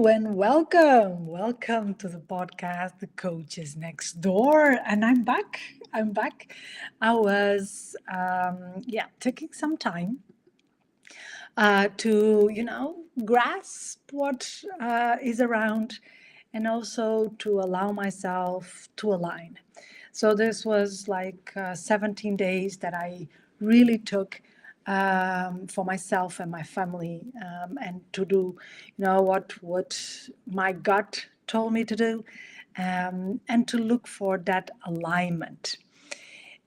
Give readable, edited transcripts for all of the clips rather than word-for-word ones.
and welcome. Welcome to the podcast, The Coach is Next Door. And I'm back. I'm back. I was, taking some time to, grasp what is around and also to allow myself to align. So this was like 17 days that I really took for myself and my family, and to do, what my gut told me to do, and to look for that alignment.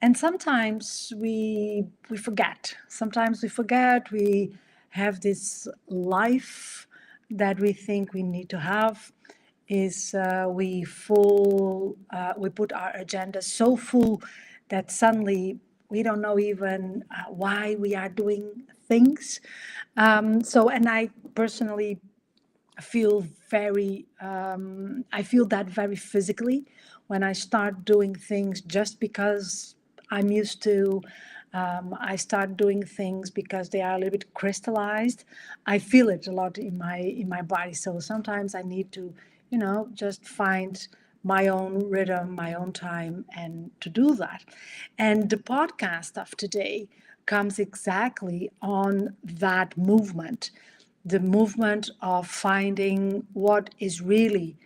And sometimes we forget. Sometimes we forget. We have this life that we think we need to have. Is we put our agenda so full that suddenly we don't know even why we are doing things. And I personally feel I feel that very physically when I start doing things just because I'm used to. I start doing things because they are a little bit crystallized. I feel it a lot in my body. So sometimes I need to, just find my own rhythm, my own time, and to do that. And the podcast of today comes exactly on that movement, the movement of finding what is really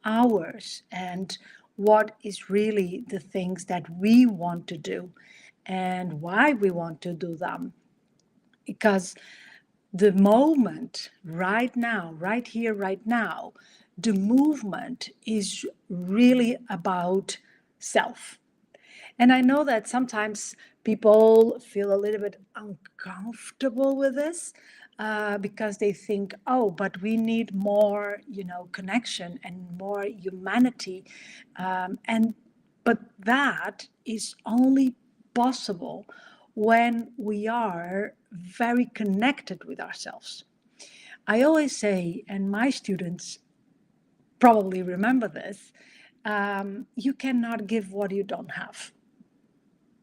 ours and what is really the things that we want to do and why we want to do them. Because the moment right now, right here, right now, the movement is really about self. And I know that sometimes people feel a little bit uncomfortable with this, because they think, oh, but we need more, connection and more humanity. And but that is only possible when we are very connected with ourselves. I always say, and my students probably remember this, you cannot give what you don't have.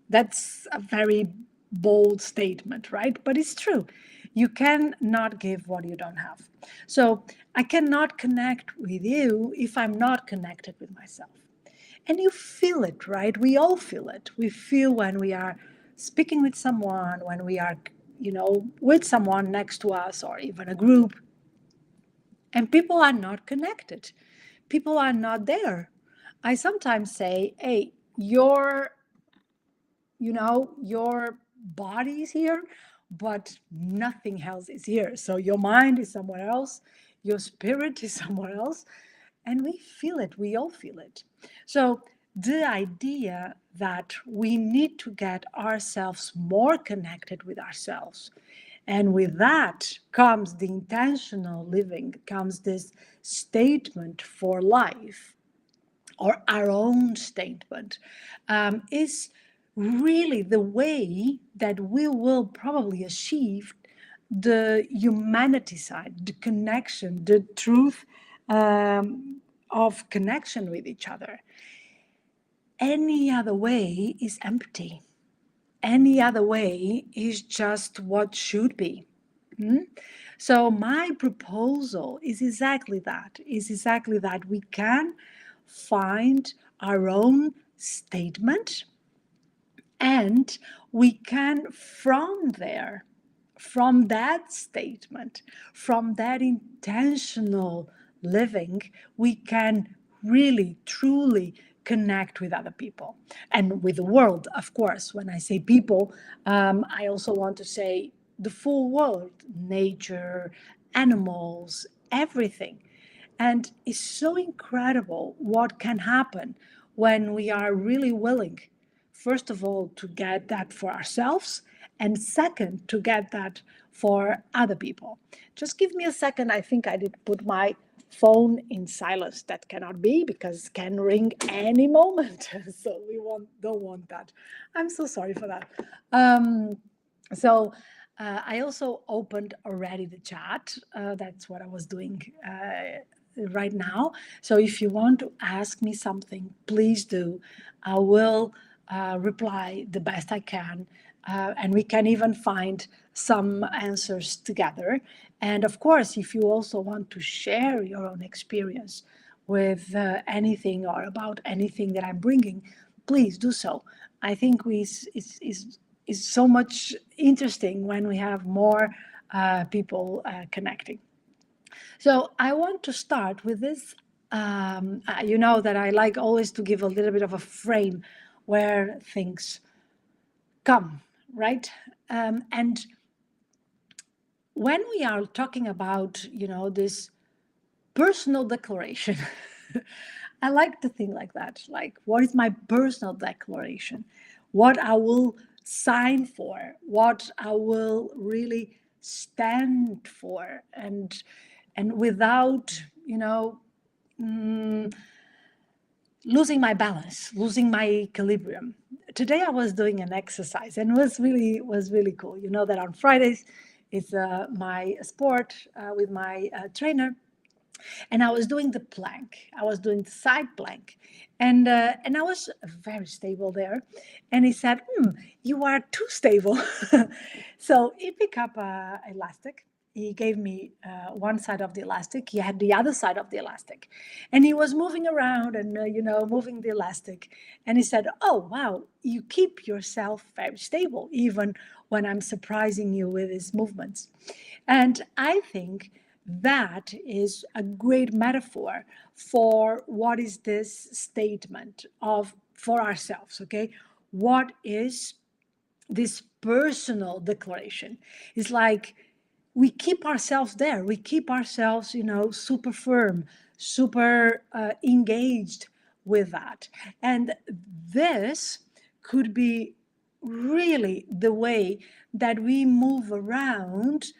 That's a very bold statement, right? But it's true. You cannot give what you don't have. So I cannot connect with you if I'm not connected with myself. And you feel it, right? We all feel it. We feel when we are speaking with someone, when we are, with someone next to us or even a group, and people are not connected. People are not there. I sometimes say, hey, your body is here, but nothing else is here. So your mind is somewhere else, your spirit is somewhere else, and we feel it. We all feel it. So the idea that we need to get ourselves more connected with ourselves, and with that comes the intentional living, comes this statement for life, or our own statement, is really the way that we will probably achieve the humanity side, the connection, the truth, of connection with each other. Any other way is empty. Any other way is just what should be. So my proposal is exactly that we can find our own statement, and we can from that statement, from that intentional living, we can really truly connect with other people and with the world. Of course, when I say people, I also want to say the full world, nature, animals, everything. And it's so incredible what can happen when we are really willing, first of all, to get that for ourselves, and second, to get that for other people. Just give me a second. I think I did put my phone in silence. That cannot be because it can ring any moment. So don't want that. I'm so sorry for that. I also opened already the chat. That's what I was doing right now. So if you want to ask me something, please do. I will reply the best I can. and we can even find some answers together. And of course, if you also want to share your own experience with anything or about anything that I'm bringing, please do so. I think is so much interesting when we have more people connecting. So I want to start with this. You know that I like always to give a little bit of a frame where things come, right? And when we are talking about, this personal declaration, I like to think like that. Like, what is my personal declaration? What I will sign for? What I will really stand for? And without, mm, losing my balance, losing my equilibrium. Today I was doing an exercise and it was really cool. You know that on Fridays it's my sport with my trainer, and I was doing the plank. I was doing the side plank, and I was very stable there. And he said, "You are too stable." So he picked up elastic. He gave me one side of the elastic. He had the other side of the elastic, and he was moving around and moving the elastic. And he said, "Oh wow, you keep yourself very stable even when I'm surprising you with his movements." And I think that is a great metaphor for what is this statement of for ourselves. Okay, what is this personal declaration? It's like we keep ourselves there, we keep ourselves super firm, super engaged with that. And this could be really the way that we move around,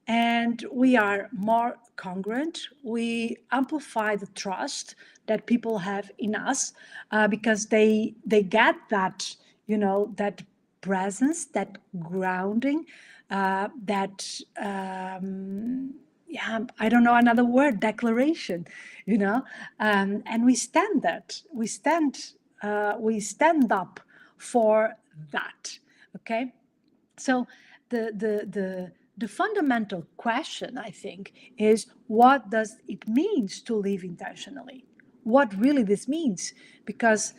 and we are more congruent. We amplify the trust that people have in us, because they get that that presence, that grounding, that yeah, I don't know another word, declaration, and we stand that we stand up for that. Okay, so the fundamental question, I think, is what does it mean to live intentionally? What really this means? Because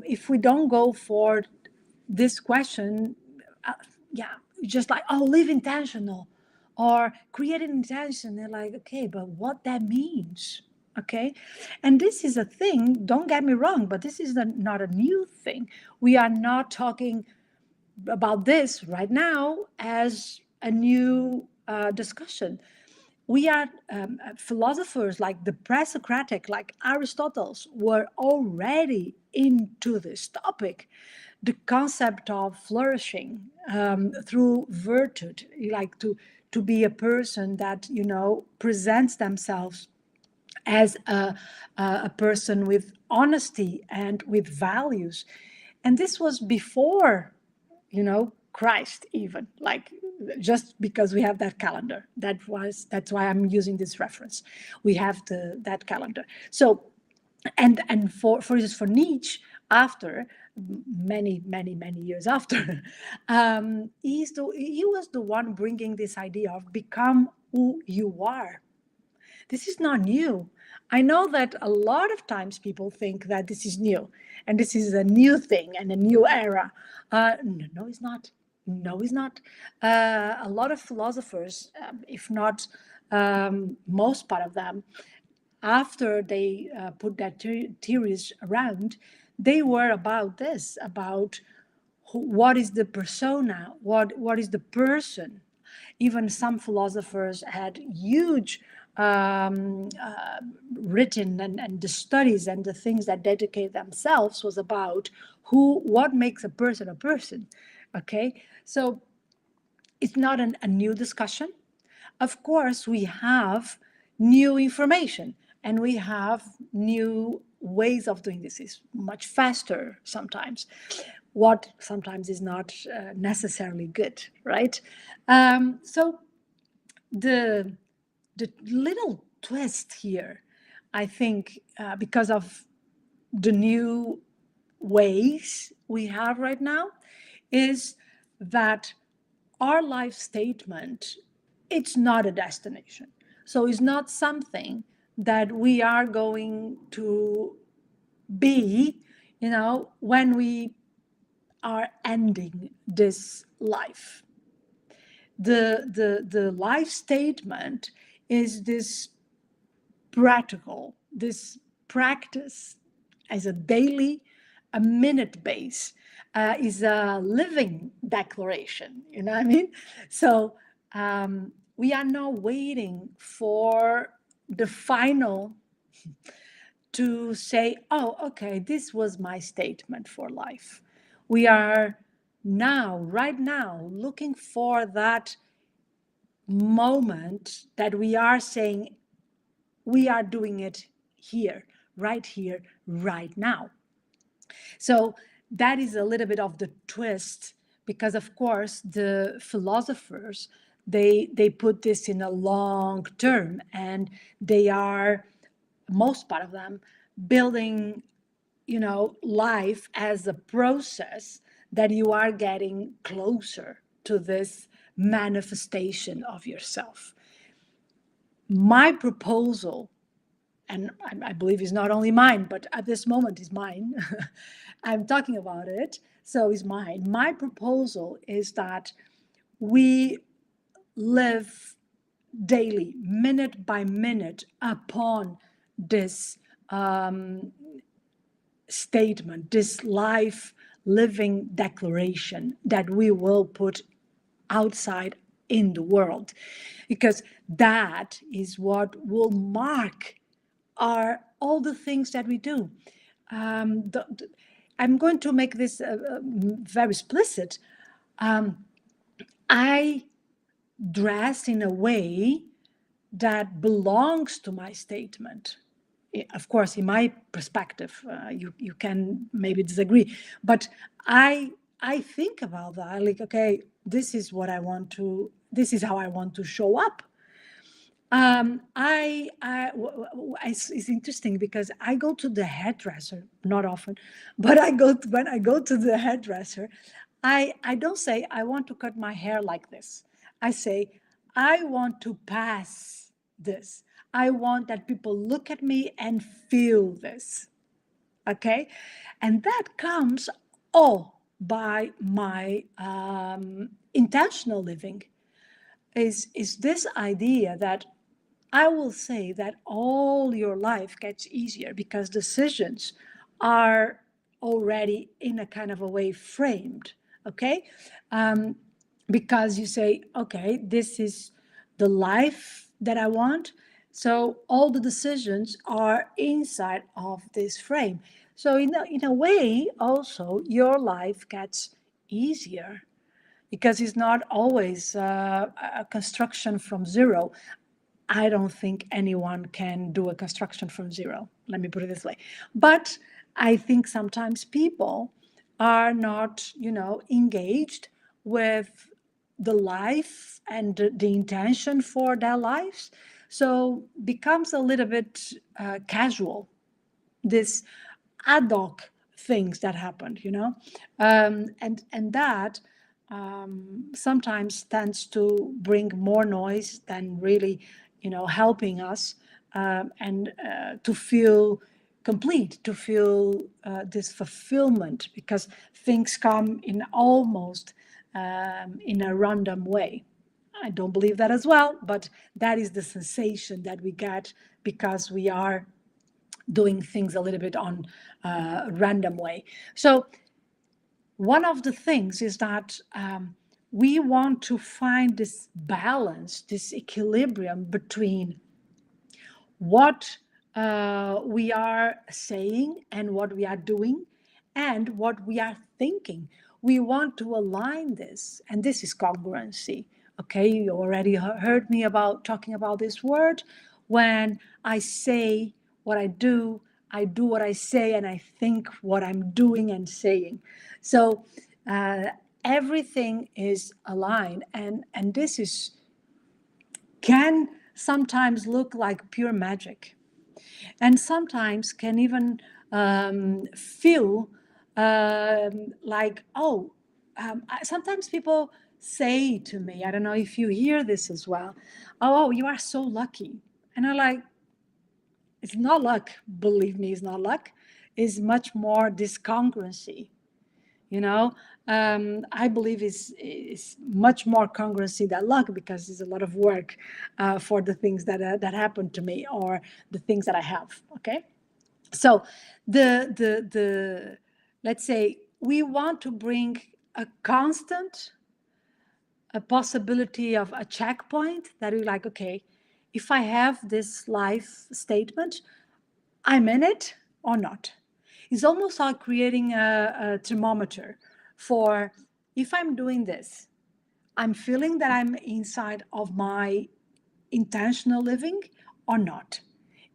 if we don't go for this question, uh, yeah, just like, oh, live intentional or create an intention, they're like, okay, but what that means? Okay, and this is a thing, don't get me wrong, but this is not a new thing. We are not talking about this right now as a new discussion. We are philosophers like the pre-Socratic, like Aristotle's, were already into this topic. The concept of flourishing through virtue, like to be a person that presents themselves as a person with honesty and with values. And this was before Christ, even, like, just because we have that calendar. That's why I'm using this reference. We have that calendar. So, and for instance, for Nietzsche, after many years after, he was the one bringing this idea of become who you are. This is not new. I know that a lot of times people think that this is new and this is a new thing and a new era. No, it's not. No, it's not. A lot of philosophers, if not most part of them, after they put that theories around, they were about this, about what is the persona, what is the person. Even some philosophers had huge written, and the studies and the things that dedicate themselves was about what makes a person a person. Okay, so it's not a new discussion. Of course, we have new information and we have new ways of doing this. Is much faster sometimes, what sometimes is not necessarily good, right? So the little twist here, I think, because of the new ways we have right now, is that our life statement, it's not a destination. So it's not something that we are going to be, when we are ending this life. The life statement is this practical, this practice as a daily, a minute base, is a living declaration. You know what I mean? So we are not waiting for the final to say, oh, okay, this was my statement for life. We are now, right now, looking for that moment that we are saying, we are doing it here, right now. So that is a little bit of the twist, because of course the philosophers, they put this in a long term, and they are, most part of them, building, life as a process that you are getting closer to this manifestation of yourself. My proposal, and I believe is not only mine, but at this moment is mine. I'm talking about it, so is mine. My proposal is that we live daily, minute by minute, upon this statement, this life living declaration that we will put outside in the world, because that is what will mark are all the things that we do. I'm going to make this very explicit. I dress in a way that belongs to my statement. Of course, in my perspective, you can maybe disagree, but I think about that. Like, okay, this is what I want to. This is how I want to show up. It's interesting because I go to the hairdresser, not often, but when I go to the hairdresser, I don't say I want to cut my hair like this. I say I want to pass this. I want that people look at me and feel this. Okay, and that comes all by my intentional living. Is this idea that I will say that all your life gets easier because decisions are already in a kind of a way framed, okay? Because you say, okay, this is the life that I want. So all the decisions are inside of this frame. So in a way, also, your life gets easier because it's not always a construction from zero. I don't think anyone can do a construction from zero. Let me put it this way. But I think sometimes people are not, engaged with the life and the intention for their lives. So becomes a little bit casual, this ad hoc things that happened, and that sometimes tends to bring more noise than really, helping us, and to feel complete, to feel this fulfillment, because things come in almost in a random way. I don't believe that as well, but that is the sensation that we get because we are doing things a little bit on a random way. So one of the things is that we want to find this balance, this equilibrium between what we are saying and what we are doing and what we are thinking. We want to align this, and this is congruency. Okay, you already heard me about talking about this word. When I say what I do what I say, and I think what I'm doing and saying. So everything is aligned, and this is can sometimes look like pure magic, and sometimes can even feel like, oh, sometimes people say to me, I don't know if you hear this as well, oh, you are so lucky. And I'm like, it's not luck. Believe me, it's not luck. It's much more discongruency. You know, I believe is much more congruency than luck, because it's a lot of work for the things that happen to me, or the things that I have. Okay, so the let's say we want to bring a constant, a possibility of a checkpoint that you're like, okay, if I have this life statement, I'm in it or not. It's almost like creating a thermometer for, if I'm doing this, I'm feeling that I'm inside of my intentional living or not.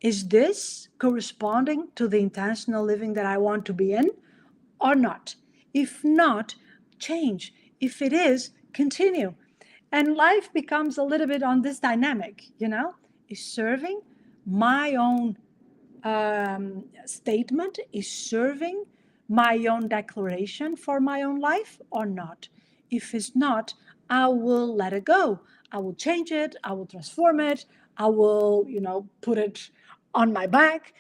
Is this corresponding to the intentional living that I want to be in or not? If not, change. If it is, continue. And life becomes a little bit on this dynamic, is serving my own statement, is serving my own declaration for my own life or not. If it's not, I will let it go. I will change it. I will transform it. I will, put it on my back.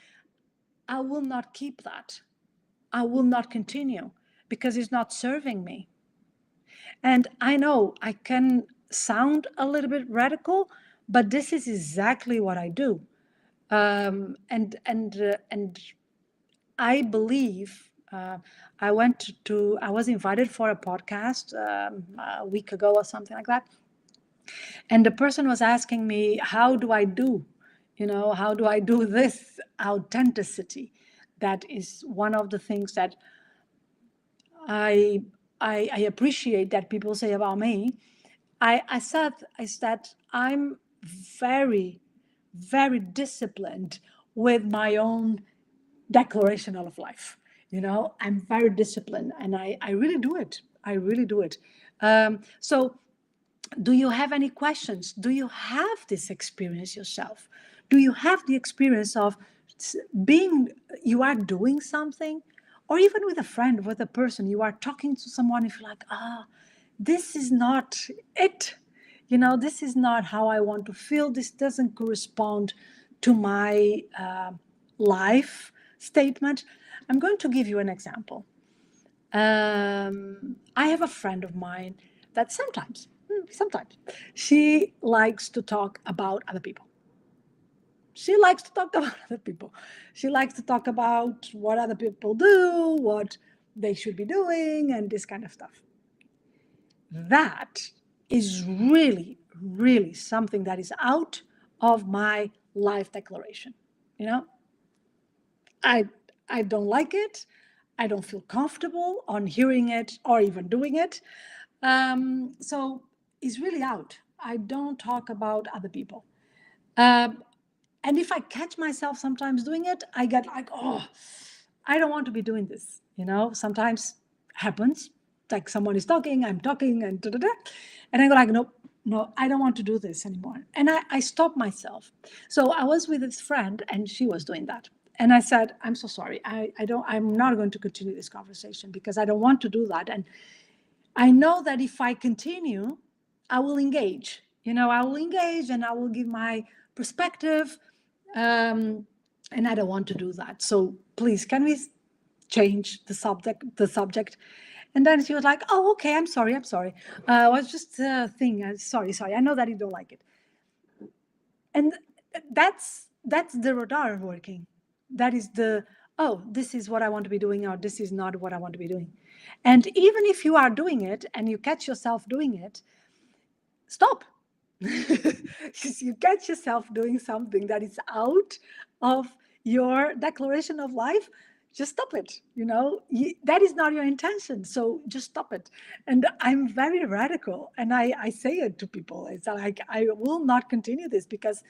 I will not keep that. I will not continue, because it's not serving me. And I know I can sound a little bit radical, but this is exactly what I do. And I believe, I was invited for a podcast a week ago or something like that. And the person was asking me, how do I do? How do I do this authenticity? That is one of the things that I, I appreciate that people say about me. I said I'm very, very disciplined with my own declaration of life. I'm very disciplined, and I really do it. I really do it. So do you have any questions? Do you have this experience yourself? Do you have the experience of being, you are doing something, or even with a friend, with a person, you are talking to someone, if you're like, this is not it. This is not how I want to feel. This doesn't correspond to my life statement. I'm going to give you an example. I have a friend of mine that sometimes she likes to talk about other people. She likes to talk about other people. She likes to talk about what other people do, what they should be doing, and this kind of stuff. That is really, really something that is out of my life declaration. I I don't like it. I don't feel comfortable on hearing it or even doing it. So it's really out. I don't talk about other people. Um, and if I catch myself sometimes doing it, I get like, oh, I don't want to be doing this. Sometimes happens, like someone is talking, I'm talking, and da da da. And I go like, no, no, I don't want to do this anymore. And I stop myself. So I was with this friend, and she was doing that. And I said, I'm so sorry. I'm not going to continue this conversation, because I don't want to do that. And I know that if I continue, I will engage. I will engage, and I will give my perspective. And I don't want to do that. So please, can we change the subject? And then she was like, oh, okay, I'm sorry. I was just a thing. Sorry. I know that you don't like it. And that's the radar working. That is this is what I want to be doing, or this is not what I want to be doing. And even if you are doing it and you catch yourself doing it, stop. You catch yourself doing something that is out of your declaration of life, just stop it. That is not your intention, so just stop it. And I'm very radical, and I say it to people. It's like, I will not continue this, because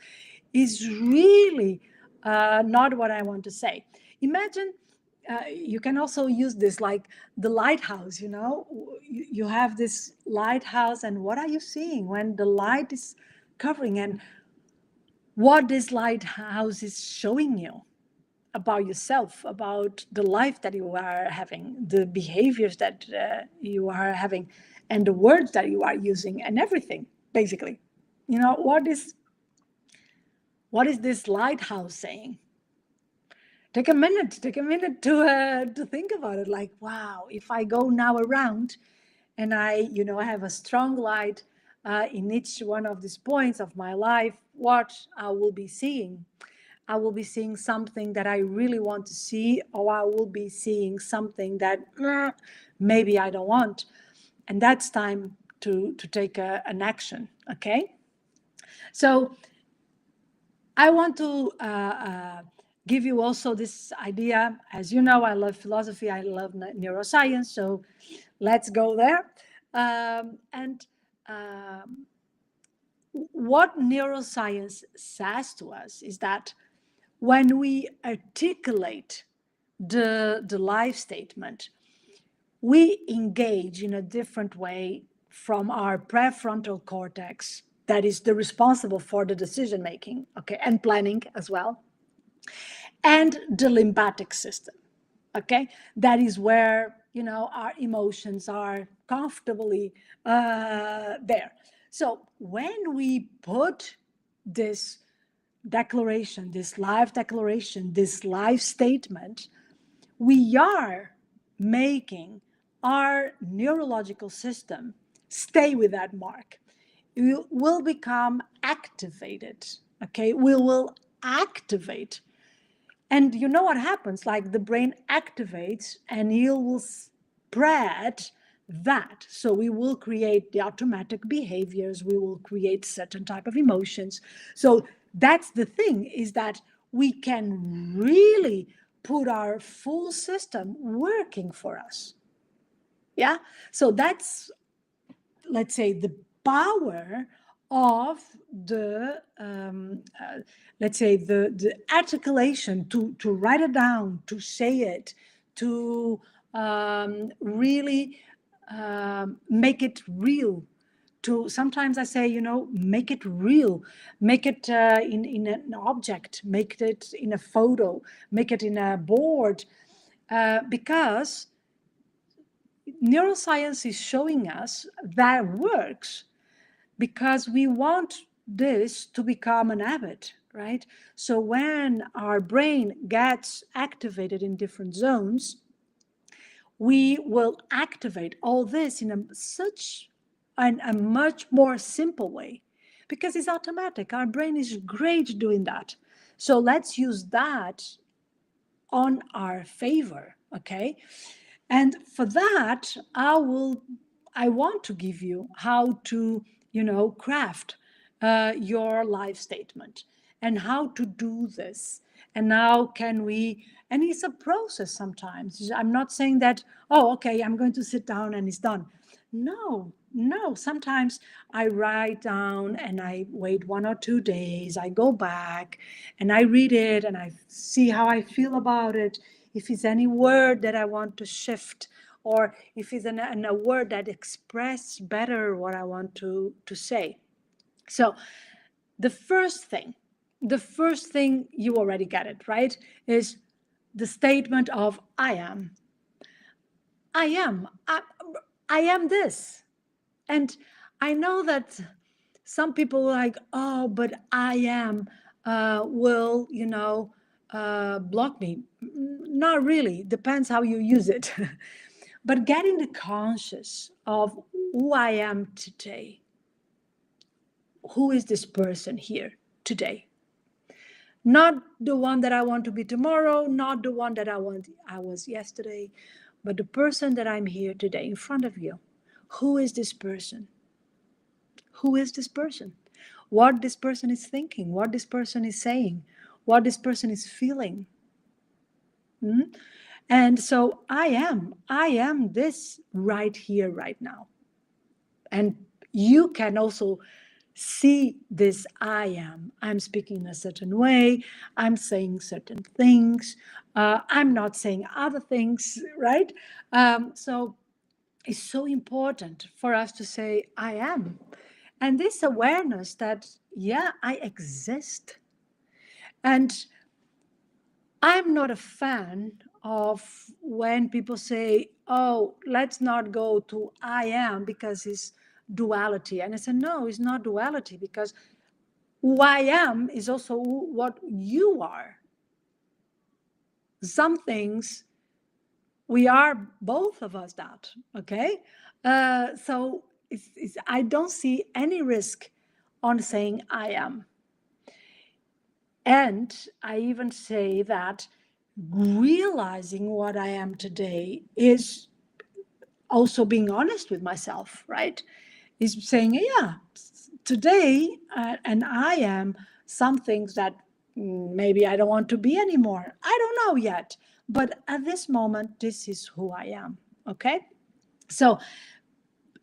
it's really not what I want to say. Imagine, you can also use this like the lighthouse. You have this lighthouse, and what are you seeing when the light is covering, and what this lighthouse is showing you? about yourself, about the life that you are having, the behaviors that you are having, and the words that you are using, and everything, basically. You know, what is this lighthouse saying? Take a minute to think about it. Like, wow, if I go now around and I have a strong light in each one of these points of my life, what I will be seeing. I will be seeing something that I really want to see, or I will be seeing something that maybe I don't want. And that's time to take an action, okay? So I want to give you also this idea. As you know, I love philosophy, I love neuroscience, so let's go there. And what neuroscience says to us is that when we articulate the life statement, we engage in a different way from our prefrontal cortex, that is the responsible for the decision making, okay, and planning as well, and the lymphatic system, okay, that is where our emotions are comfortably there. So when we put this declaration, this life declaration, this life statement, we are making our neurological system stay with that mark. We will become activated, okay? We will activate. And you know what happens? Like the brain activates and you will spread that. So we will create the automatic behaviors, we will create certain type of emotions. So that's the thing, is that we can really put our full system working for us. Yeah. So that's, let's say, the power of the let's say the articulation, to write it down, to say it, to really make it real. To sometimes I say, make it real, make it in an object, make it in a photo, make it in a board, because neuroscience is showing us that works, because we want this to become an habit, right? So when our brain gets activated in different zones, we will activate all this in a much more simple way, because it's automatic. Our brain is great doing that. So let's use that on our favor, okay? And for that, I want to give you how to, craft your life statement, and how to do this, and how can we, and it's a process sometimes. I'm not saying that, oh, okay, I'm going to sit down and it's done. No, no. Sometimes I write down and I wait 1 or 2 days. I go back and I read it and I see how I feel about it. If it's any word that I want to shift, or if it's a word that express better what I want to say. So the first thing, you already get it, right? Is the statement of I am. I am. I am this. And I know that some people are like, oh, but I am will, block me. Not really. Depends how you use it. But getting the conscious of who I am today. Who is this person here today? Not the one that I want to be tomorrow, not the one that I was yesterday, but the person that I'm here today in front of you. Who is this person? Who is this person? What this person is thinking, what this person is saying, what this person is feeling. And so I am this right here, right now. And you can also see this I am. I'm speaking in a certain way. I'm saying certain things. I'm not saying other things, right? So it's so important for us to say, I am. And this awareness that, yeah, I exist. And I'm not a fan of when people say, oh, let's not go to I am because it's duality. And I said, no, it's not duality because who I am is also what you are. Some things we are both of us that, okay? So I don't see any risk on saying I am. And I even say that realizing what I am today is also being honest with myself, right? Is saying, yeah, today, and I am some things that maybe I don't want to be anymore. I don't know yet. But at this moment, this is who I am. Okay? So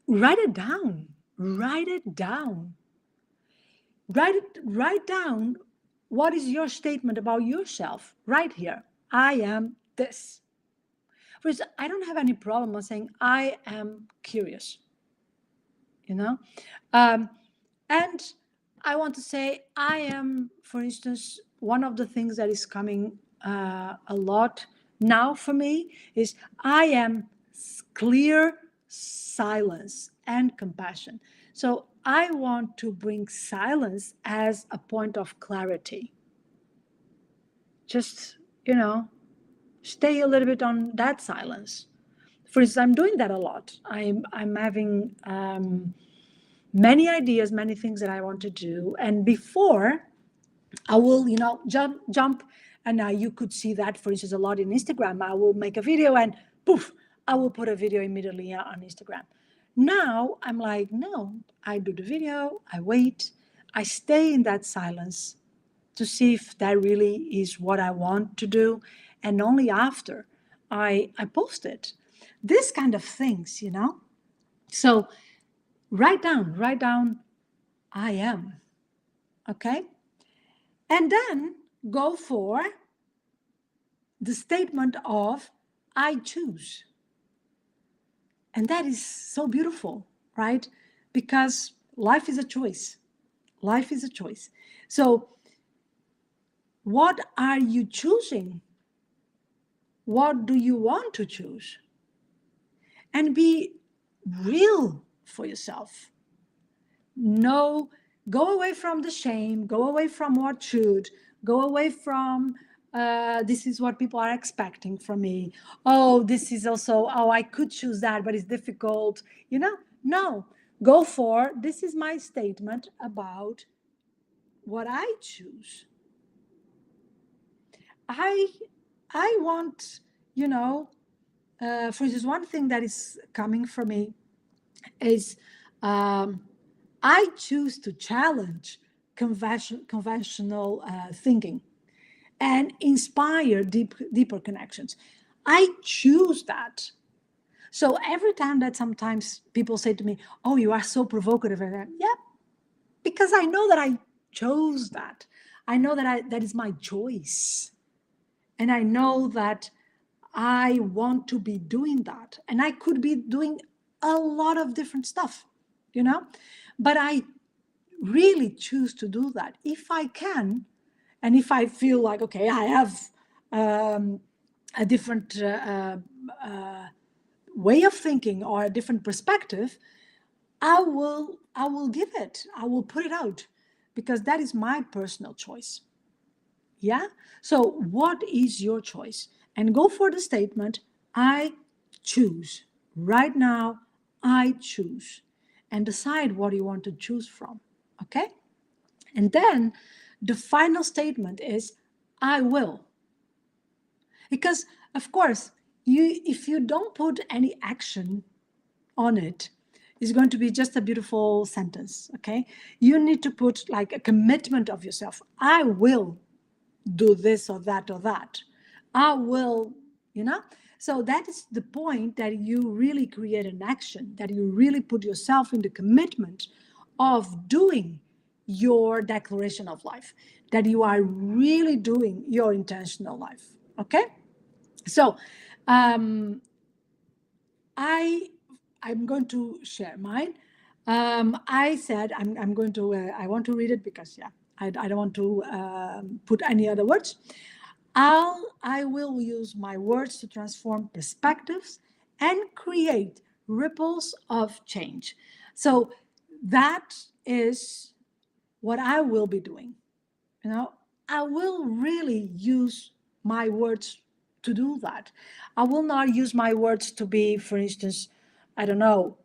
write it down. Write it down. Write down what is your statement about yourself right here. I am this. For instance, I don't have any problem with saying I am curious, you know? Um, and I want to say I am, for instance, one of the things that is coming a lot now for me is I am clear silence and compassion. So I want to bring silence as a point of clarity. Just, stay a little bit on that silence. For instance, I'm doing that a lot. I'm having many ideas, many things that I want to do, and before I will, jump, and now you could see that, for instance, a lot in Instagram. I will make a video, and poof, I will put a video immediately on Instagram. Now I'm like, no, I do the video, I wait, I stay in that silence to see if that really is what I want to do, and only after I post it. This kind of things, So write down, I am, okay? And then go for the statement of, I choose. And that is so beautiful, right? Because life is a choice. Life is a choice. So, what are you choosing? What do you want to choose? And be real for yourself. No, go away from the shame, go away from what should, go away from this is what people are expecting from me. Oh, this is also, oh, I could choose that, but it's difficult. No, go for, this is my statement about what I choose. I I want, for instance, one thing that is coming for me is I choose to challenge conventional thinking and inspire deeper connections. I choose that. So every time that sometimes people say to me, "Oh, you are so provocative," and yeah, because I know that I chose that. I know that that is my choice, and I know that I want to be doing that, and I could be doing a lot of different stuff, but I really choose to do that if I can, and if I feel like, okay, I have a different way of thinking or a different perspective, I will give it, I will put it out, because that is my personal choice. Yeah. So what is your choice? And go for the statement, I choose right now. I choose, and decide what you want to choose from. Okay. And then the final statement is, I will. Because, of course, if you don't put any action on it, it's going to be just a beautiful sentence. Okay. You need to put like a commitment of yourself. I will do this or that or that. I will, So that is the point, that you really create an action, that you really put yourself in the commitment of doing your declaration of life, that you are really doing your intentional life. Okay? So I'm going to share mine. I said I'm going to I want to read it because, yeah, I don't want to put any other words. I will use my words to transform perspectives and create ripples of change. So that is what I will be doing. You know, I will really use my words to do that. I will not use my words to be, for instance, I don't know.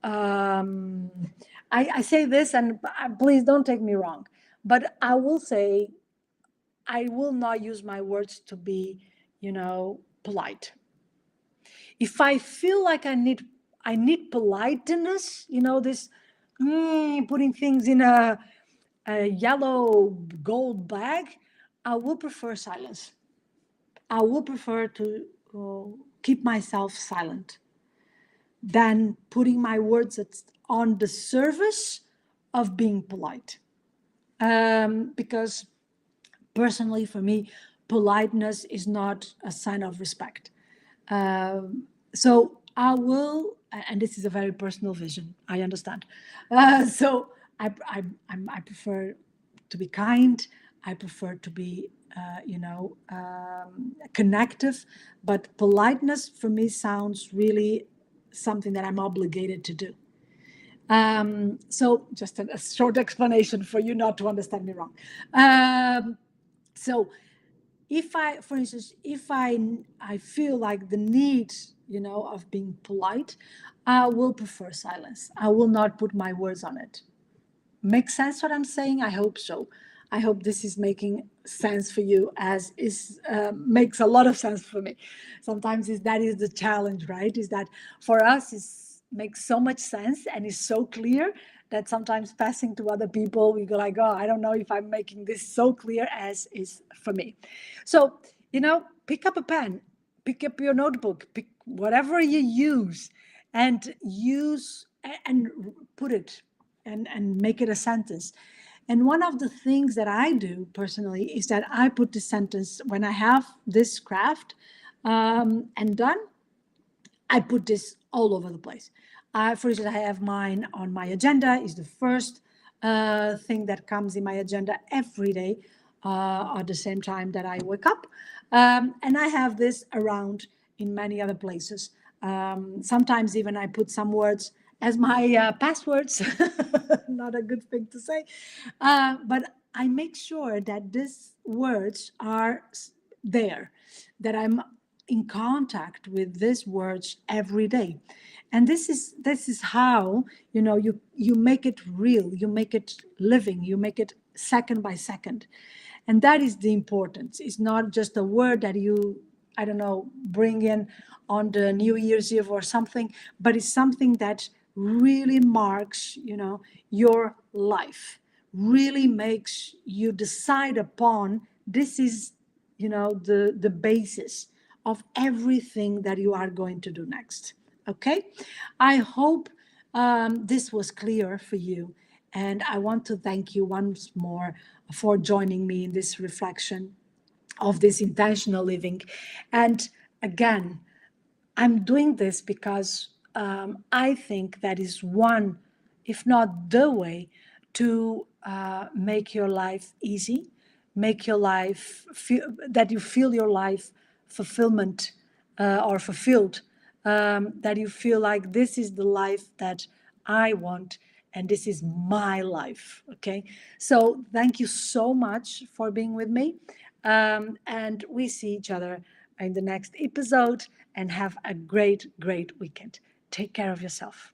I say this, and please don't take me wrong, but I will say I will not use my words to be, polite. If I feel like I need politeness, this putting things in a yellow gold bag, I will prefer silence. I will prefer to keep myself silent than putting my words on the service of being polite. Because personally, for me, politeness is not a sign of respect. So I will, and this is a very personal vision, I understand. So I prefer to be kind. I prefer to be, connective. But politeness for me sounds really something that I'm obligated to do. So just a short explanation for you not to understand me wrong. So if I, for instance, if I feel like the need, of being polite, I will prefer silence. I will not put my words on it. Make sense what I'm saying? I hope so. I hope this is making sense for you, as is makes a lot of sense for me. Sometimes that is the challenge, right? Is that for us is makes so much sense and is so clear that sometimes passing to other people, we go like, oh, I don't know if I'm making this so clear as is for me. So, pick up a pen, pick up your notebook, pick whatever you use, and and put it and make it a sentence. And one of the things that I do personally is that I put the sentence when I have this craft and done. I put this all over the place. For instance, I have mine on my agenda. Is the first thing that comes in my agenda every day at the same time that I wake up, and I have this around in many other places. Sometimes even I put some words as my passwords. Not a good thing to say, but I make sure that these words are there, that I'm in contact with these words every day. And this is how you make it real, you make it living, you make it second by second. And that is the importance. It's not just a word that you, I don't know, bring in on the New Year's Eve or something, but it's something that really marks your life, really makes you decide upon this is the basis of everything that you are going to do next. Okay, I hope this was clear for you, and I want to thank you once more for joining me in this reflection of this intentional living. And again, I'm doing this because I think that is one, if not the way, to make your life easy, make your life that you feel your life fulfillment or fulfilled, that you feel like this is the life that I want and this is my life. Okay, so thank you so much for being with me, and we see each other in the next episode, and have a great weekend. Take care of yourself.